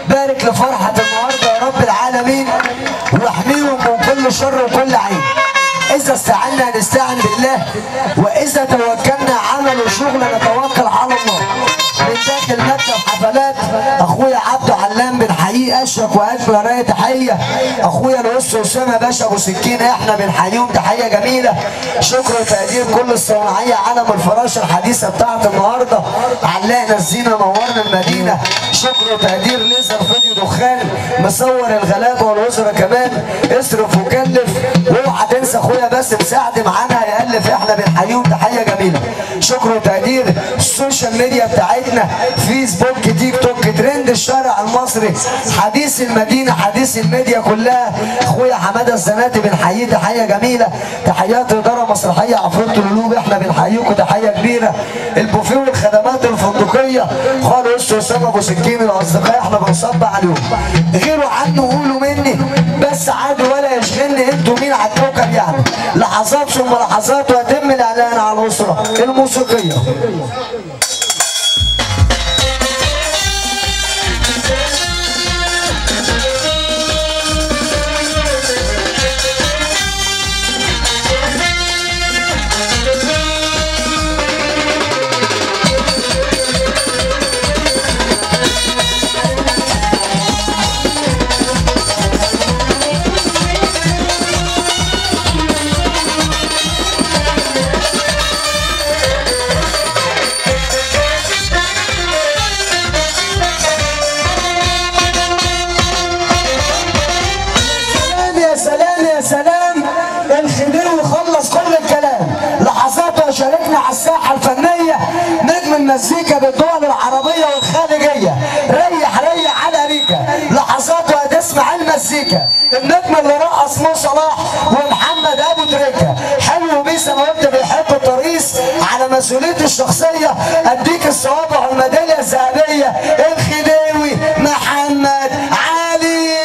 بارك لفرحة النهارده يا رب العالمين، واحميهم من كل شر وكل عين. إذا استعنا نستعن بالله، وإذا توكلنا عمل وشغل نتوكل على الله. من داخل مكتب حفلات اخويا عبده علام بنحييه اشرف واجمل رايه تحيه. اخويا الأستاذ اسامه باشا ابو سكينه احنا بنحييهم تحيه جميله. شكر وتقدير كل الصناعيه علم الفراشه الحديثه بتاعت النهارده، علقنا الزينه نورنا المدينه. شكر وتقدير ليزر فيديو دخان مصور الغلابه والوزراء كمان. اصرف وكلف، واوعى تنسى اخويا باسم سعد معانا هيألف احنا بنحييهم تحيه جميله. شكر وتقدير السوشيال ميديا بتاعتنا، فيسبوك تيك توك ترند الشارع المصري حديث المدينه حديث الميديا كلها. اخويا حماده الزناتي بنحييه تحيه جميله. تحيات اداره مسرحيه عفروت القلوب احنا بنحييكم تحيه كبيره. البوفيه والخدمات الفندقيه خالو استاذ اسامه ابو سكين الاصدقاء احنا بنصب عليهم. غيروا عنه قولوا مني بس عادي ولا يشغلني انتوا مين على الكوكب يعني. لحظات ثم لحظات ويتم الاعلان على الاسره الموسيقيه. شاركنا على الساحه الفنيه نجم المزيكا بالدول العربيه والخارجيه. ريح على ريكا لحظات وهتسمع المزيكا. النجم اللي رقص مو صلاح ومحمد ابو تريكه. حلو بيس انا قلت بيحب الترقيص على مسؤوليتي الشخصيه. اديك الصوابع والميداليه الذهبيه الخديوي محمد علي.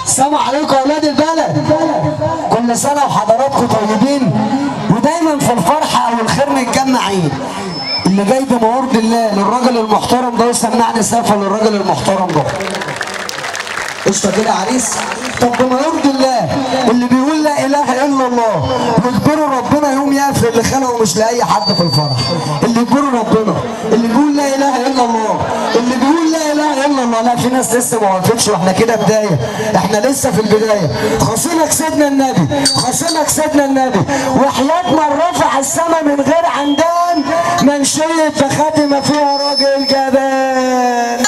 السلام عليكم يا اولاد البلد. كل سنه وحضراتكم طيبين ودايما في الفرحه او الخير متجمعين. اللي جاي بمورد الله للراجل المحترم ده وسمعني سقفه للراجل المحترم ده. قشطه كده عريس. طب بمورد الله اللي بيقول لا اله الا الله واجبروا ربنا يوم يقف اللي خلقه مش لاي حد في الفرح. اللي يقول ربنا، اللي يقول لا اله الا الله، اللي بيقول لا اله الا الله. لا في ناس لسه ما وقفتش واحنا كده بدايه، احنا لسه في البدايه. خاصينك سيدنا النبي، خاصينك سيدنا النبي، وحياة من رفع السماء من غير عمدان منشية بخاتمة فيها راجل جبان.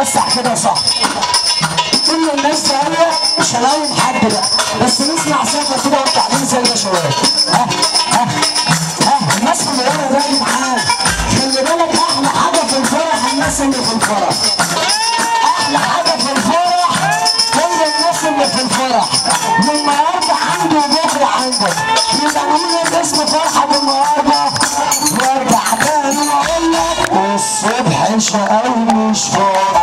نوسع كده صح. كل الناس هنا مش هلاقيهم حد بقى، بس نسمع سقفه كده والتعليم زي ده شويه. الناس اللي ورا راجل معانا. خلي بالك احلى حاجه في الفرح الناس اللي في الفرح. احلى حاجه في الفرح هي الناس اللي في الفرح. والنهارده عندي وبكره عندك. يبقى نقول اسم فرحه النهارده وارجع تاني واقول لك والصبح شقاوي مش فاضي.